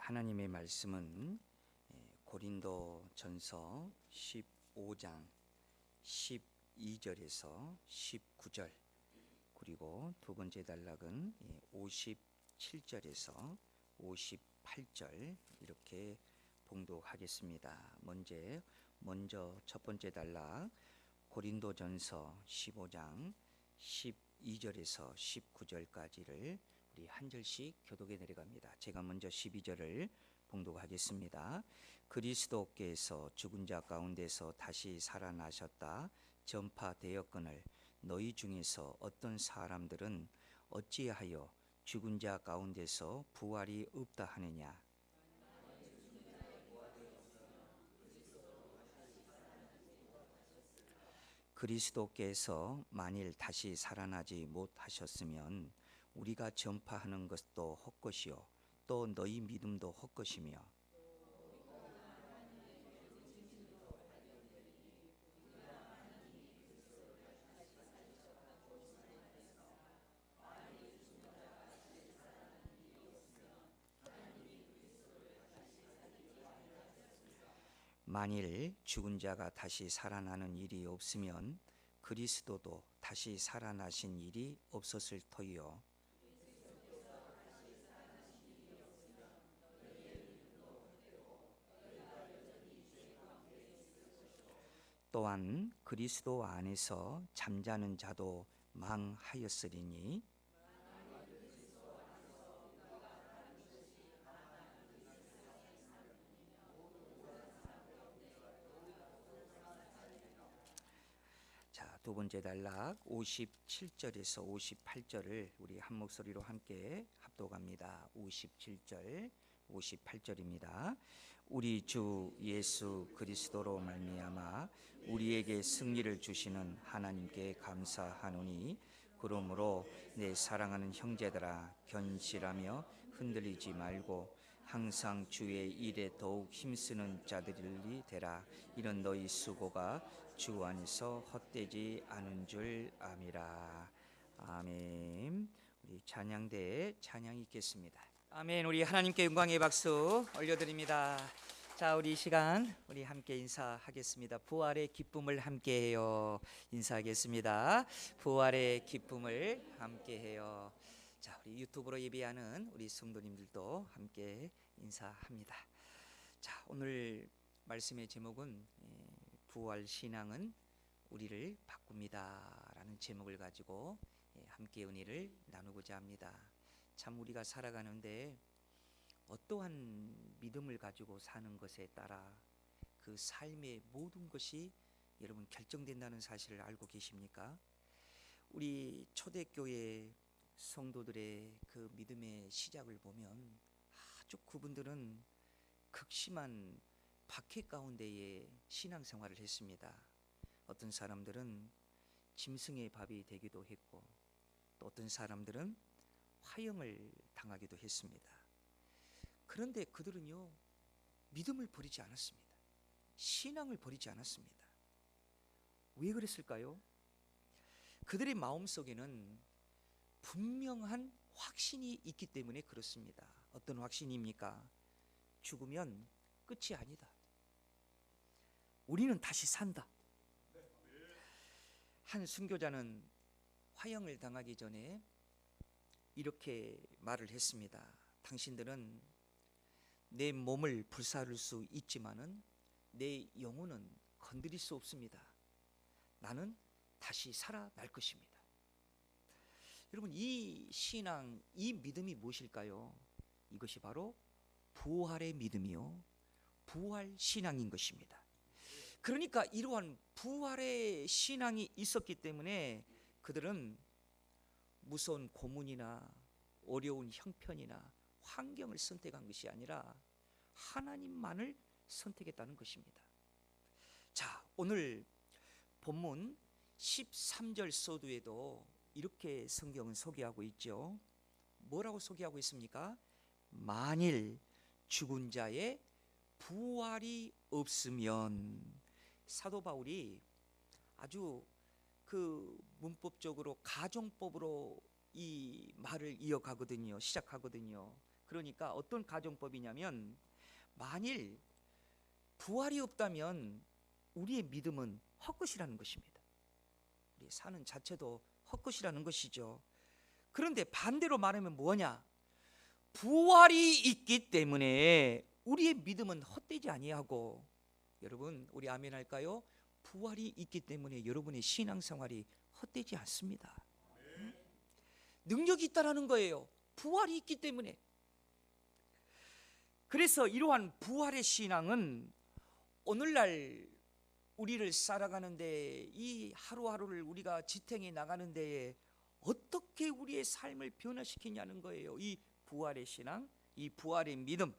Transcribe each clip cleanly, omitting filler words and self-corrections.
하나님의 말씀은 고린도전서 15장 12절에서 19절, 그리고 두 번째 단락은 57절에서 58절 이렇게 봉독하겠습니다. 먼저 첫 번째 단락 고린도전서 15장 12절에서 19절까지를 우리 한 절씩 교독해 내려갑니다. 제가 먼저 12절을 봉독하겠습니다. 그리스도께서 죽은 자 가운데서 다시 살아나셨다 전파되었거늘 너희 중에서 어떤 사람들은 어찌하여 죽은 자 가운데서 부활이 없다 하느냐. 그리스도께서 만일 다시 살아나지 못하셨으면 우리가 전파하는 것도 헛것이요 또 너희 믿음도 헛것이며 만일 죽은 자가 다시 살아나는 일이 없으면 그리스도도 다시 살아나신 일이 없었을 터이요 또한 그리스도 안에서 잠자는 자도 망하였으리니 자, 두 번째 단락 57절에서 58절을 우리 한 목소리로 함께 합독합니다. 57절 58절입니다. 우리 주 예수 그리스도로 말미암아 우리에게 승리를 주시는 하나님께 감사하노니 그러므로 내 사랑하는 형제들아 견실하며 흔들리지 말고 항상 주의 일에 더욱 힘쓰는 자들이 되라. 이런 너희 수고가 주 안에서 헛되지 않은 줄 아미라. 아멘. 우리 찬양대에 찬양 있겠습니다. 아멘. 우리 하나님께 영광의 박수 올려드립니다. 자, 우리 이 시간 우리 함께 인사하겠습니다. 부활의 기쁨을 함께해요. 인사하겠습니다. 부활의 기쁨을 함께해요. 자, 우리 유튜브로 예배하는 우리 성도님들도 함께 인사합니다. 자, 오늘 말씀의 제목은 부활 신앙은 우리를 바꿉니다 라는 제목을 가지고 함께 은혜를 나누고자 합니다. 참 우리가 살아가는데 어떠한 믿음을 가지고 사는 것에 따라 그 삶의 모든 것이 여러분 결정된다는 사실을 알고 계십니까? 우리 초대교회 성도들의 그 믿음의 시작을 보면 아주 그분들은 극심한 박해 가운데에 신앙생활을 했습니다. 어떤 사람들은 짐승의 밥이 되기도 했고 또 어떤 사람들은 화형을 당하기도 했습니다. 그런데 그들은요 믿음을 버리지 않았습니다. 신앙을 버리지 않았습니다. 왜 그랬을까요? 그들의 마음속에는 분명한 확신이 있기 때문에 그렇습니다. 어떤 확신입니까? 죽으면 끝이 아니다. 우리는 다시 산다. 한 순교자는 화형을 당하기 전에 이렇게 말을 했습니다. 당신들은 내 몸을 불사를 수 있지만은 내 영혼은 건드릴 수 없습니다. 나는 다시 살아날 것입니다. 여러분, 이 신앙, 이 믿음이 무엇일까요? 이것이 바로 부활의 믿음이요 부활 신앙인 것입니다. 그러니까 이러한 부활의 신앙이 있었기 때문에 그들은 무서운 고문이나 어려운 형편이나 환경을 선택한 것이 아니라 하나님만을 선택했다는 것입니다. 자, 오늘 본문 13절 서두에도 이렇게 성경은 소개하고 있죠. 뭐라고 소개하고 있습니까? 만일 죽은 자의 부활이 없으면. 사도 바울이 아주 그 문법적으로 가정법으로 이 말을 이어가거든요. 시작하거든요. 그러니까 어떤 가정법이냐면, 만일 부활이 없다면 우리의 믿음은 헛것이라는 것입니다. 우리 사는 자체도 헛것이라는 것이죠. 그런데 반대로 말하면 뭐냐? 부활이 있기 때문에 우리의 믿음은 헛되지 아니하고, 여러분 우리 아멘 할까요? 부활이 있기 때문에 여러분의 신앙생활이 헛되지 않습니다. 능력이 있다라는 거예요. 부활이 있기 때문에. 그래서 이러한 부활의 신앙은 오늘날 우리를 살아가는데, 이 하루하루를 우리가 지탱해 나가는 데에 어떻게 우리의 삶을 변화시키냐는 거예요. 이 부활의 신앙, 이 부활의 믿음.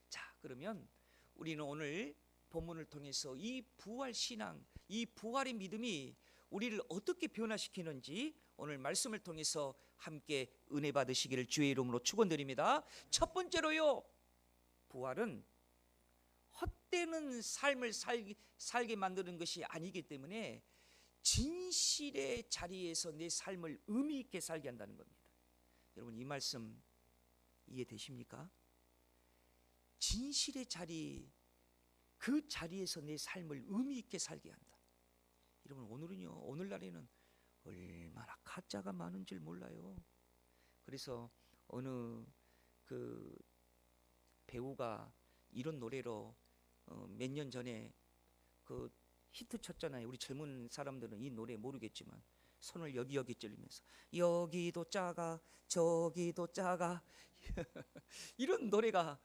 자, 그러면 우리는 오늘 본문을 통해서 이 부활 신앙, 이 부활의 믿음이 우리를 어떻게 변화시키는지 오늘 말씀을 통해서 함께 은혜 받으시기를 주의 이름으로 축원드립니다. 첫 번째로요, 부활은 헛되는 삶을 살게 만드는 것이 아니기 때문에 진실의 자리에서 내 삶을 의미 있게 살게 한다는 겁니다. 여러분 이 말씀 이해되십니까? 진실의 자리, 그 자리에서 내 삶을 의미 있게 살게 한다. 여러분 오늘날에는 얼마나 가짜가 많은 줄 몰라요. 그래서 어느 그 배우가 이런 노래로 몇 년 전에 그 히트 쳤잖아요. 우리 젊은 사람들은 이 노래 모르겠지만 손을 여기 찔리면서 여기도 작아 저기도 작아 이런 노래가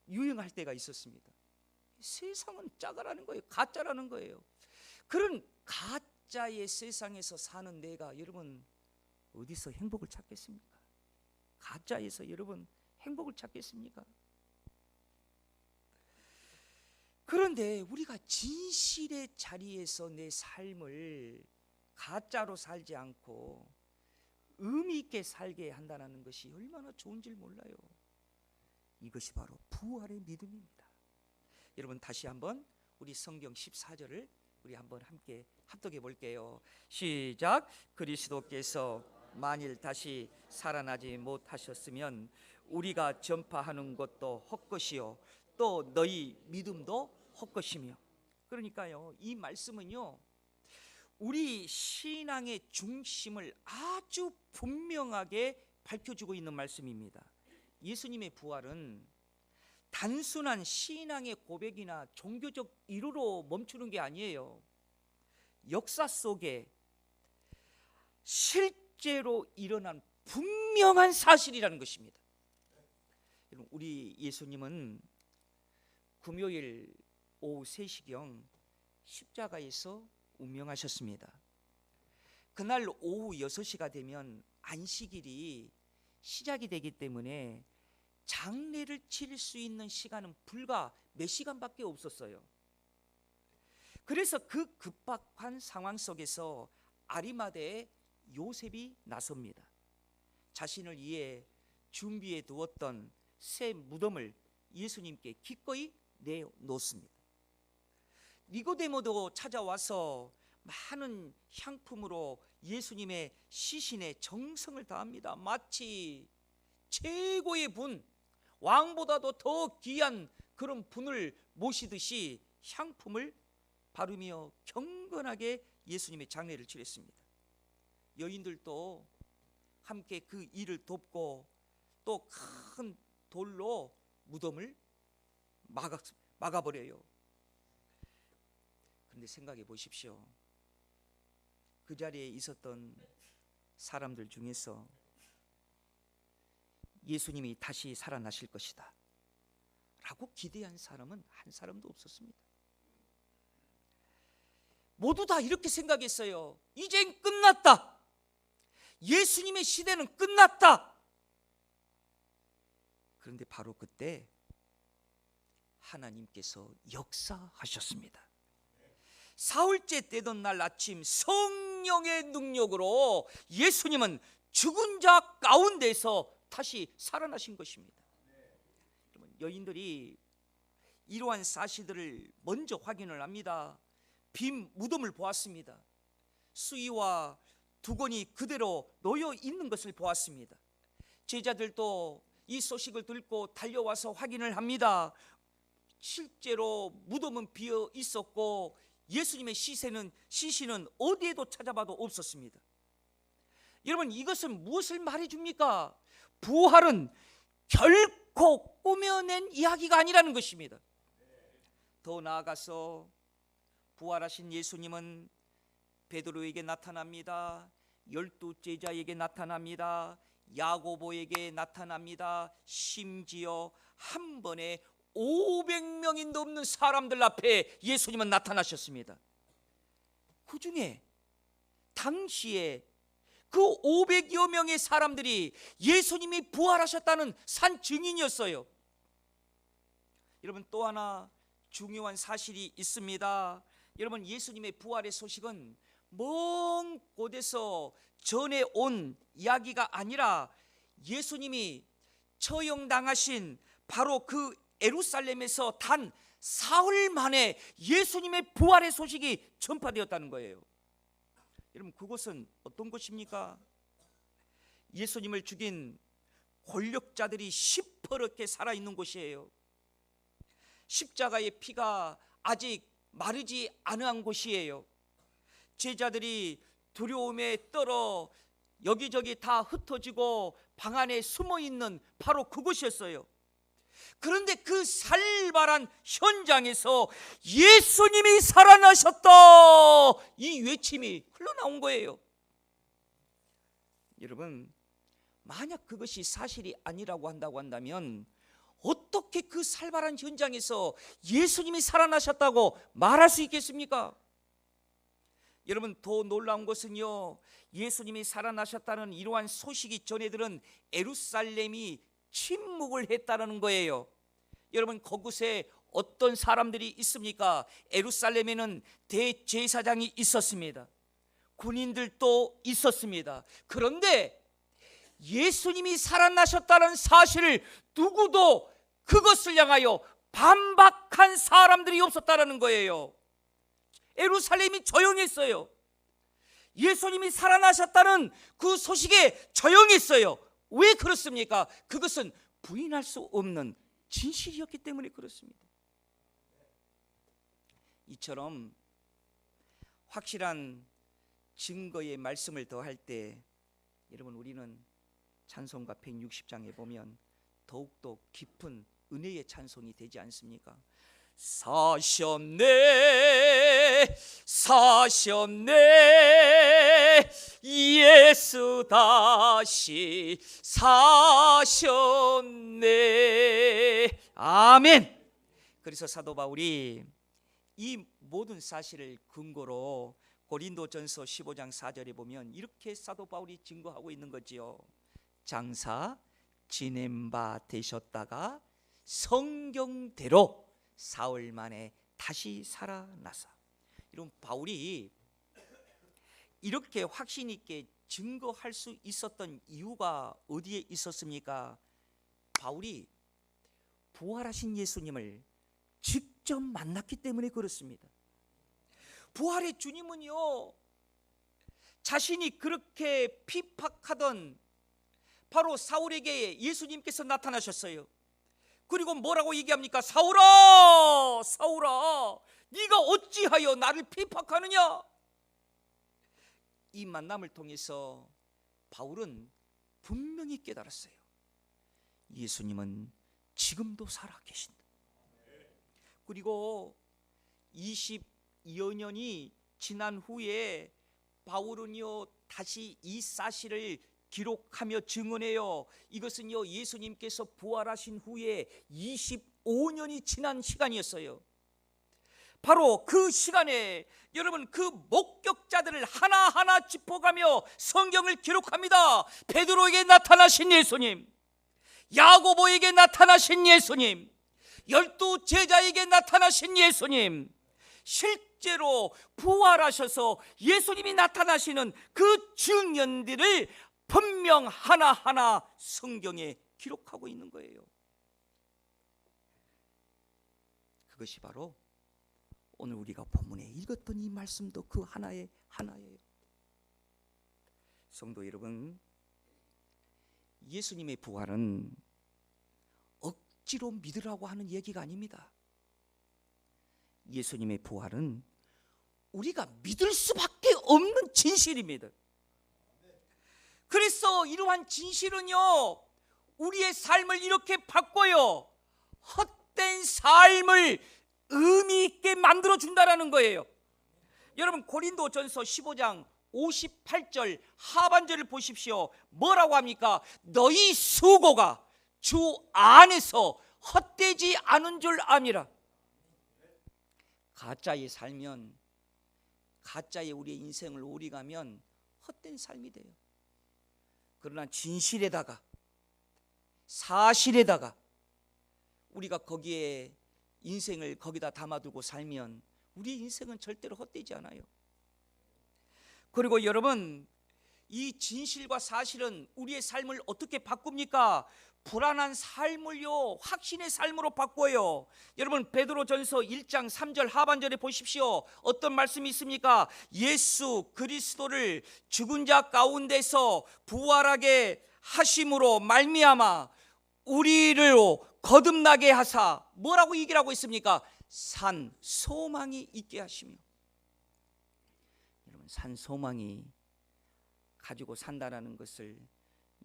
유행할 때가 있었습니다. 세상은 작아라는 거예요. 가짜라는 거예요. 그런 가짜의 세상에서 사는 내가 여러분 어디서 행복을 찾겠습니까? 가짜에서 여러분 행복을 찾겠습니까? 그런데 우리가 진실의 자리에서 내 삶을 가짜로 살지 않고 의미 있게 살게 한다는 것이 얼마나 좋은 줄 몰라요. 이것이 바로 부활의 믿음입니다. 여러분 다시 한번 우리 성경 14절을 우리 한번 함께 합독해 볼게요. 시작. 그리스도께서 만일 다시 살아나지 못하셨으면 우리가 전파하는 것도 헛것이요 또 너희 믿음도 헛것이며. 그러니까요, 이 말씀은요 우리 신앙의 중심을 아주 분명하게 밝혀주고 있는 말씀입니다. 예수님의 부활은 단순한 신앙의 고백이나 종교적 이루로 멈추는 게 아니에요. 역사 속에 실제로 일어난 분명한 사실이라는 것입니다. 우리 예수님은 금요일 오후 3시경 십자가에서 운명하셨습니다. 그날 오후 6시가 되면 안식일이 시작이 되기 때문에 장례를 치를 수 있는 시간은 불과 몇 시간밖에 없었어요. 그래서 그 급박한 상황 속에서 아리마대에 요셉이 나섭니다. 자신을 위해 준비해 두었던 새 무덤을 예수님께 기꺼이 내놓습니다. 니고데모도 찾아와서 많은 향품으로 예수님의 시신에 정성을 다합니다. 마치 최고의 분, 왕보다도 더 귀한 그런 분을 모시듯이 향품을 바르며 경건하게 예수님의 장례를 치렀습니다. 여인들도 함께 그 일을 돕고 또 큰 돌로 무덤을 막아버려요. 그런데 생각해 보십시오. 그 자리에 있었던 사람들 중에서 예수님이 다시 살아나실 것이다 라고 기대한 사람은 한 사람도 없었습니다. 모두 다 이렇게 생각했어요. 이젠 끝났다. 예수님의 시대는 끝났다. 그런데 바로 그때 하나님께서 역사하셨습니다. 사흘째 되던 날 아침 성령의 능력으로 예수님은 죽은 자 가운데서 다시 살아나신 것입니다. 여인들이 이러한 사실들을 먼저 확인을 합니다. 빈 무덤을 보았습니다. 수의와 두건이 그대로 놓여 있는 것을 보았습니다. 제자들도 이 소식을 듣고 달려와서 확인을 합니다. 실제로 무덤은 비어 있었고 예수님의 시신은 어디에도 찾아봐도 없었습니다. 여러분, 이것은 무엇을 말해줍니까? 부활은 결코 꾸며낸 이야기가 아니라는 것입니다. 더 나아가서 부활하신 예수님은 베드로에게 나타납니다. 12제자에게 나타납니다. 야고보에게 나타납니다. 심지어 한 번에 500명이 넘는 사람들 앞에 예수님은 나타나셨습니다. 그 중에 당시에 그 500여 명의 사람들이 예수님이 부활하셨다는 산 증인이었어요. 여러분, 또 하나 중요한 사실이 있습니다. 여러분, 예수님의 부활의 소식은 먼 곳에서 전해온 이야기가 아니라 예수님이 처형당하신 바로 그 예루살렘에서 단 사흘 만에 예수님의 부활의 소식이 전파되었다는 거예요. 여러분, 그곳은 어떤 곳입니까? 예수님을 죽인 권력자들이 시퍼렇게 살아있는 곳이에요. 십자가의 피가 아직 마르지 않은 곳이에요. 제자들이 두려움에 떨어 여기저기 다 흩어지고 방 안에 숨어있는 바로 그곳이었어요. 그런데 그 살벌한 현장에서 예수님이 살아나셨다, 이 외침이 흘러나온 거예요. 여러분, 만약 그것이 사실이 아니라고 한다면 어떻게 그 살벌한 현장에서 예수님이 살아나셨다고 말할 수 있겠습니까? 여러분, 더 놀라운 것은요, 예수님이 살아나셨다는 이러한 소식이 전해들은 예루살렘이 침묵을 했다는 거예요. 여러분, 그곳에 어떤 사람들이 있습니까? 예루살렘에는 대제사장이 있었습니다. 군인들도 있었습니다. 그런데 예수님이 살아나셨다는 사실을 누구도 그것을 향하여 반박한 사람들이 없었다는 거예요. 예루살렘이 조용했어요. 예수님이 살아나셨다는 그 소식에 조용했어요. 왜 그렇습니까? 그것은 부인할 수 없는 진실이었기 때문에 그렇습니다. 이처럼 확실한 증거의 말씀을 더할 때 여러분, 우리는 찬송가 160장에 보면 더욱더 깊은 은혜의 찬송이 되지 않습니까? 사셨네, 사셨네, 예수 다시 사셨네. 아멘. 그래서 사도 바울이 이 모든 사실을 근거로 고린도전서 15장 4절에 보면 이렇게 사도 바울이 증거하고 있는 거지요. 장사 지낸 바 되셨다가 성경대로 사흘 만에 다시 살아나사. 이런 바울이 이렇게 확신 있게 증거할 수 있었던 이유가 어디에 있었습니까? 바울이 부활하신 예수님을 직접 만났기 때문에 그렇습니다. 부활의 주님은요, 자신이 그렇게 핍박하던 바로 사울에게 예수님께서 나타나셨어요. 그리고 뭐라고 얘기합니까? 사울아, 사울아, 네가 어찌하여 나를 핍박하느냐? 이 만남을 통해서 바울은 분명히 깨달았어요. 예수님은 지금도 살아계신다. 그리고 20여 년이 지난 후에 바울은요, 다시 이 사실을 기록하며 증언해요. 이것은요, 예수님께서 부활하신 후에 25년이 지난 시간이었어요. 바로 그 시간에 여러분, 그 목격자들을 하나하나 짚어가며 성경을 기록합니다. 베드로에게 나타나신 예수님, 야고보에게 나타나신 예수님, 12제자에게 나타나신 예수님, 실제로 부활하셔서 예수님이 나타나시는 그 증언들을 분명 하나하나 성경에 기록하고 있는 거예요. 그것이 바로 오늘 우리가 본문에 읽었던 이 말씀도 그 하나예요. 성도 여러분, 예수님의 부활은 억지로 믿으라고 하는 얘기가 아닙니다. 예수님의 부활은 우리가 믿을 수밖에 없는 진실입니다. 그래서 이러한 진실은요, 우리의 삶을 이렇게 바꿔요. 헛된 삶을 의미 있게 만들어 준다라는 거예요. 여러분, 고린도전서 15장 58절 하반절을 보십시오. 뭐라고 합니까? 너희 수고가 주 안에서 헛되지 않은 줄 아니라. 가짜에 살면, 가짜에 우리의 인생을 오리가면 헛된 삶이 돼요. 그러나 진실에다가, 사실에다가 우리가 거기에 인생을 거기다 담아두고 살면 우리의 인생은 절대로 헛되지 않아요. 그리고 여러분, 이 진실과 사실은 우리의 삶을 어떻게 바꿉니까? 불안한 삶을요, 확신의 삶으로 바꿔요. 여러분, 베드로전서 1장 3절 하반절에 보십시오. 어떤 말씀이 있습니까? 예수 그리스도를 죽은 자 가운데서 부활하게 하심으로 말미암아 우리를 거듭나게 하사, 뭐라고 얘기하고 있습니까? 산 소망이 있게 하시며. 여러분, 산 소망이 가지고 산다라는 것을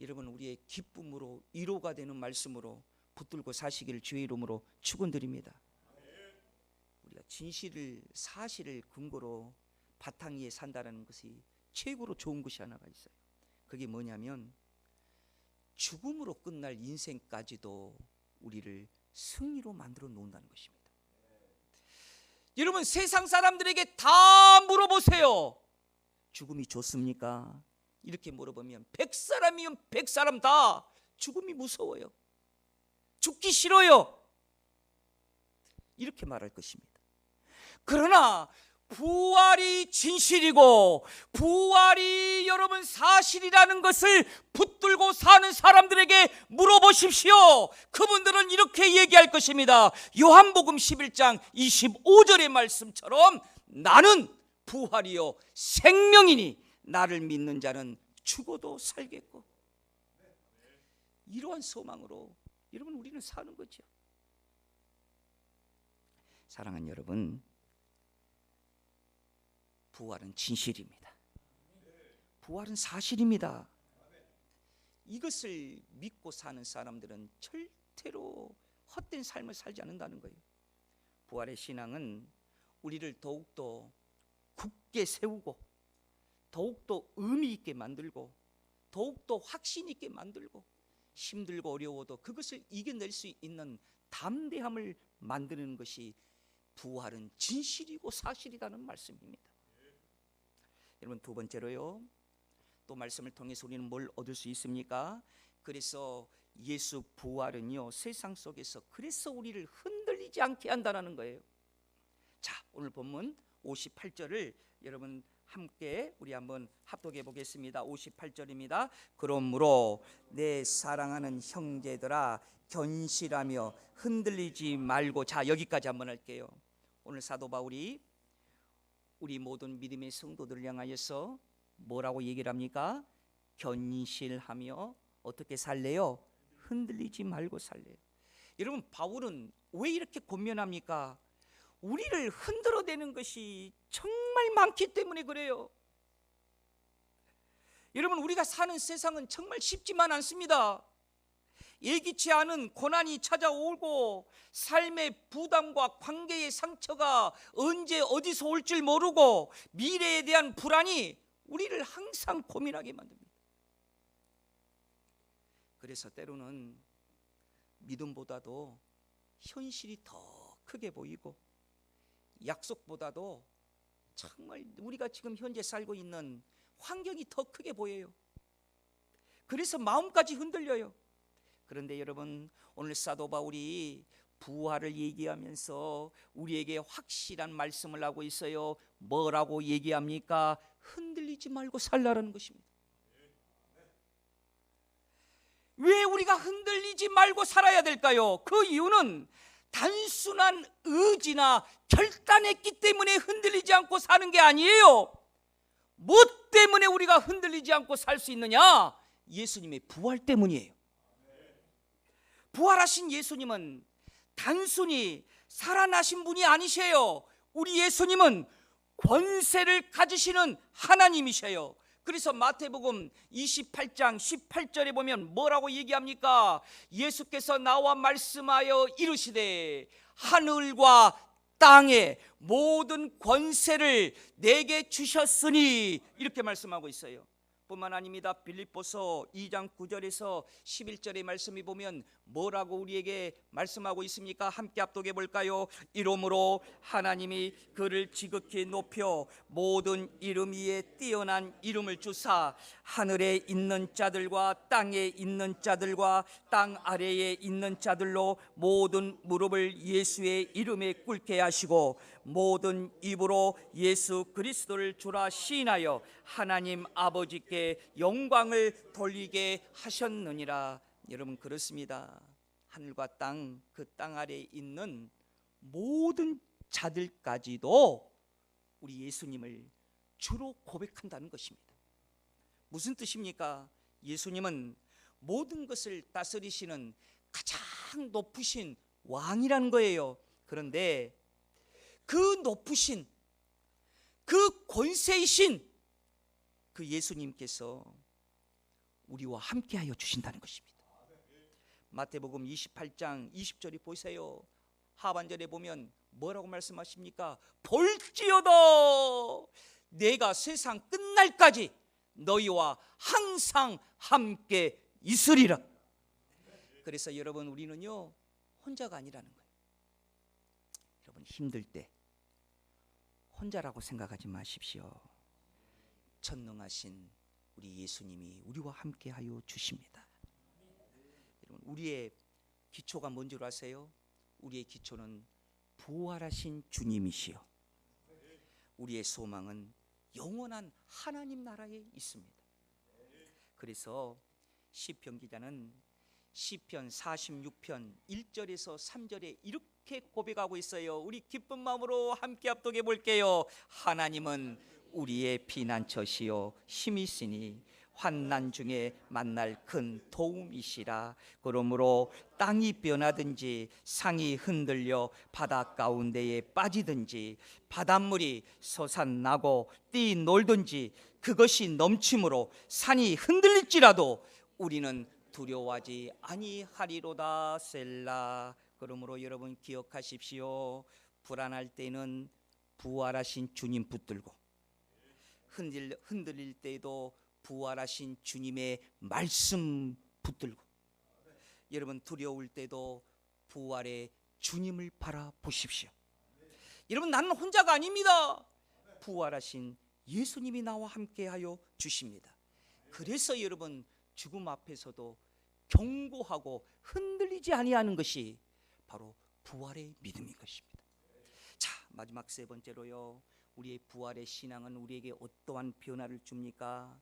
여러분, 우리의 기쁨으로 위로가 되는 말씀으로 붙들고 사시기를 주의 이름으로 축원드립니다. 우리가 진실을, 사실을 근거로 바탕 위에 산다라는 것이 최고로 좋은 것이 하나가 있어요. 그게 뭐냐면 죽음으로 끝날 인생까지도 우리를 승리로 만들어 놓는다는 것입니다. 여러분, 세상 사람들에게 다 물어보세요. 죽음이 좋습니까? 이렇게 물어보면 100사람이면 100사람 다 죽음이 무서워요. 죽기 싫어요. 이렇게 말할 것입니다. 그러나 부활이 진실이고 부활이 여러분 사실이라는 것을 붙들고 사는 사람들에게 물어보십시오. 그분들은 이렇게 얘기할 것입니다. 요한복음 11장 25절의 말씀처럼 나는 부활이요 생명이니 나를 믿는 자는 죽어도 살겠고. 이러한 소망으로 여러분 우리는 사는 거죠. 사랑하는 여러분, 부활은 진실입니다. 부활은 사실입니다. 이것을 믿고 사는 사람들은 절대로 헛된 삶을 살지 않는다는 거예요. 부활의 신앙은 우리를 더욱더 굳게 세우고 더욱더 의미 있게 만들고 더욱더 확신 있게 만들고 힘들고 어려워도 그것을 이겨낼 수 있는 담대함을 만드는 것이 부활은 진실이고 사실이라는 말씀입니다. 여러분, 두 번째로요, 또 말씀을 통해서 우리는 뭘 얻을 수 있습니까? 그래서 예수 부활은요 세상 속에서 그래서 우리를 흔들리지 않게 한다는 거예요. 자, 오늘 본문 58절을 여러분 함께 우리 한번 합독해 보겠습니다. 58절입니다. 그러므로 내 사랑하는 형제들아 견실하며 흔들리지 말고. 자, 여기까지 한번 할게요. 오늘 사도 바울이 우리 모든 믿음의 성도들을 향하여서 뭐라고 얘기를 합니까? 견실하며 어떻게 살래요? 흔들리지 말고 살래요. 여러분, 바울은 왜 이렇게 권면합니까? 우리를 흔들어대는 것이 정말 많기 때문에 그래요. 여러분, 우리가 사는 세상은 정말 쉽지만 않습니다. 예기치 않은 고난이 찾아오고 삶의 부담과 관계의 상처가 언제 어디서 올 줄 모르고 미래에 대한 불안이 우리를 항상 고민하게 만듭니다. 그래서 때로는 믿음보다도 현실이 더 크게 보이고 약속보다도 정말 우리가 지금 현재 살고 있는 환경이 더 크게 보여요. 그래서 마음까지 흔들려요. 그런데 여러분, 오늘 사도 바울이 부활을 얘기하면서 우리에게 확실한 말씀을 하고 있어요. 뭐라고 얘기합니까? 흔들리지 말고 살라라는 것입니다. 왜 우리가 흔들리지 말고 살아야 될까요? 그 이유는 단순한 의지나 결단했기 때문에 흔들리지 않고 사는 게 아니에요. 무엇 때문에 우리가 흔들리지 않고 살 수 있느냐? 예수님의 부활 때문이에요. 부활하신 예수님은 단순히 살아나신 분이 아니세요. 우리 예수님은 권세를 가지시는 하나님이세요. 그래서 마태복음 28장 18절에 보면 뭐라고 얘기합니까? 예수께서 나와 말씀하여 이르시되 하늘과 땅의 모든 권세를 내게 주셨으니, 이렇게 말씀하고 있어요. 뿐만 아닙니다. 빌립보서 2장 9절에서 11절의 말씀이 보면 뭐라고 우리에게 말씀하고 있습니까? 함께 합독해 볼까요? 이러므로 하나님이 그를 지극히 높여 모든 이름 위에 뛰어난 이름을 주사 하늘에 있는 자들과 땅에 있는 자들과 땅 아래에 있는 자들로 모든 무릎을 예수의 이름에 꿇게 하시고 모든 입으로 예수 그리스도를 주라 시인하여 하나님 아버지께 영광을 돌리게 하셨느니라. 여러분, 그렇습니다. 하늘과 땅, 그 땅 아래에 있는 모든 자들까지도 우리 예수님을 주로 고백한다는 것입니다. 무슨 뜻입니까? 예수님은 모든 것을 다스리시는 가장 높으신 왕이라는 거예요. 그런데 그 높으신, 그 권세이신 그 예수님께서 우리와 함께하여 주신다는 것입니다. 마태복음 28장 20절이 보세요. 하반절에 보면 뭐라고 말씀하십니까? 볼지어다 내가 세상 끝날까지 너희와 항상 함께 있으리라. 그래서 여러분, 우리는요 혼자가 아니라는 거예요. 여러분, 힘들 때 혼자라고 생각하지 마십시오. 전능하신 우리 예수님이 우리와 함께하여 주십니다. 여러분, 우리의 기초가 뭔 줄 아세요? 우리의 기초는 부활하신 주님이시요, 우리의 소망은 영원한 하나님 나라에 있습니다. 그래서 시편 기자는 시편 46편 1절에서 3절에 이렇게 고백하고 있어요. 우리 기쁜 마음으로 함께 합독해 볼게요. 하나님은 우리의 피난처시요 힘이 있으니 환난 중에 만날 큰 도움이시라. 그러므로 땅이 변하든지 상이 흔들려 바다 가운데에 빠지든지 바닷물이 솟아나고 뛰놀든지 그것이 넘침으로 산이 흔들릴지라도 우리는 두려워하지 아니하리로다. 셀라. 그러므로 여러분 기억하십시오. 불안할 때는 부활하신 주님 붙들고, 흔들릴 때에도 부활하신 주님의 말씀 붙들고, 여러분 두려울 때도 부활의 주님을 바라보십시오. 여러분, 나는 혼자가 아닙니다. 부활하신 예수님이 나와 함께하여 주십니다. 그래서 여러분, 죽음 앞에서도 경고하고 흔들리지 아니하는 것이 바로 부활의 믿음인 것입니다. 자, 마지막 세 번째로요, 우리의 부활의 신앙은 우리에게 어떠한 변화를 줍니까?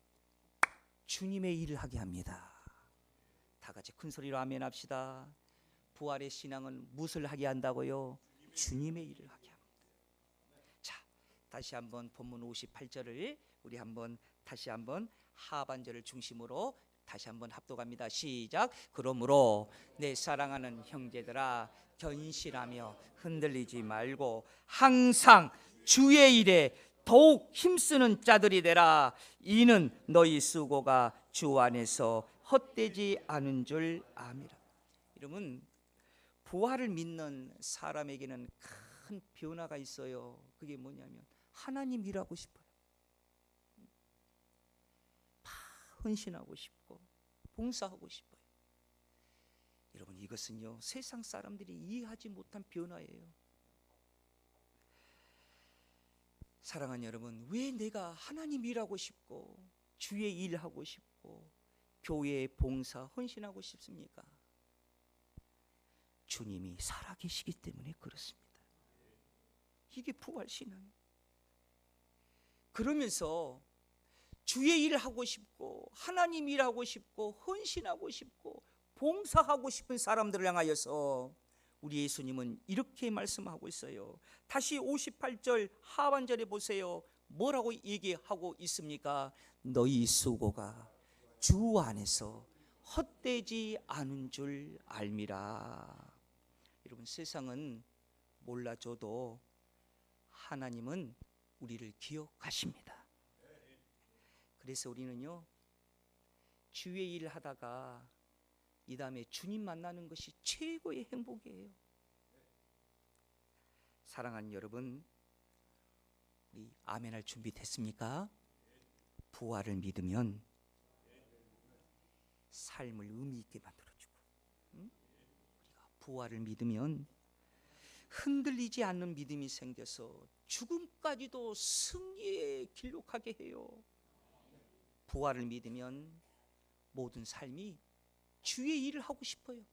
주님의 일을 하게 합니다. 다 같이 큰 소리로 아멘 합시다. 부활의 신앙은 무엇을 하게 한다고요? 주님의 일을 하게 합니다. 자, 다시 한번 본문 58절을 우리 한번 다시 한번 하반절을 중심으로 다시 한번 합독합니다. 시작. 그러므로 내 사랑하는 형제들아, 견실하며 흔들리지 말고 항상 주의 일에 더욱 힘쓰는 자들이 되라. 이는 너희 수고가 주 안에서 헛되지 않은 줄 아미라. 여러분, 부활을 믿는 사람에게는 큰 변화가 있어요. 그게 뭐냐면 하나님 일하고 싶어요. 헌신하고 싶고 봉사하고 싶어요. 여러분, 이것은요 세상 사람들이 이해하지 못한 변화예요. 사랑하는 여러분, 왜 내가 하나님 일하고 싶고 주의 일하고 싶고 교회에 봉사 헌신하고 싶습니까? 주님이 살아계시기 때문에 그렇습니다. 이게 부활신앙. 그러면서 주의 일 하고 싶고 하나님 일하고 싶고 헌신하고 싶고 봉사하고 싶은 사람들을 향하여서 우리 예수님은 이렇게 말씀하고 있어요. 다시 58절 하반절에 보세요. 뭐라고 얘기하고 있습니까? 너희 수고가 주 안에서 헛되지 않은 줄 알미라. 여러분, 세상은 몰라줘도 하나님은 우리를 기억하십니다. 그래서 우리는요, 주의 일 하다가 이 다음에 주님 만나는 것이 최고의 행복이에요. 사랑하는 여러분, 우리 아멘할 준비 됐습니까? 부활을 믿으면 삶을 의미 있게 만들어주고, 우리가 부활을 믿으면 흔들리지 않는 믿음이 생겨서 죽음까지도 승리에 기록하게 해요. 부활을 믿으면 모든 삶이 주의 일을 하고 싶어요.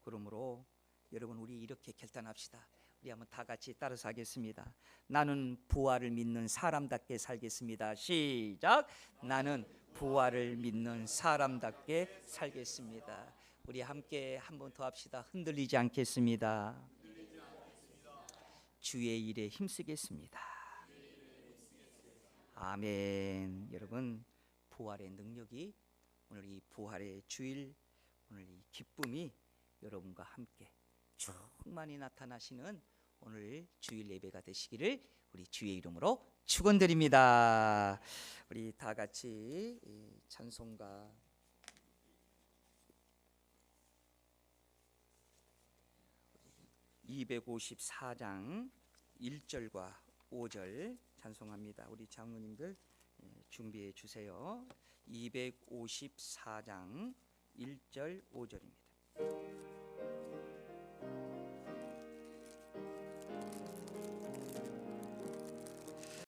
그러므로 여러분, 우리 이렇게 결단합시다. 우리 한번 다 같이 따라서 하겠습니다. 나는 부활을 믿는 사람답게 살겠습니다. 시작. 나는 부활을 믿는 사람답게 살겠습니다. 우리 함께 한 번 더 합시다. 흔들리지 않겠습니다. 주의 일에 힘쓰겠습니다. 아멘. 여러분, 부활의 능력이, 오늘 이 부활의 주일, 오늘 이 기쁨이 여러분과 함께 충만히 나타나시는 오늘 주일 예배가 되시기를 우리 주의 이름으로 축원드립니다. 우리 다 같이 찬송가 254장 1절과 5절 찬송합니다. 우리 장로님들 준비해 주세요. 254장 1절 5절입니다.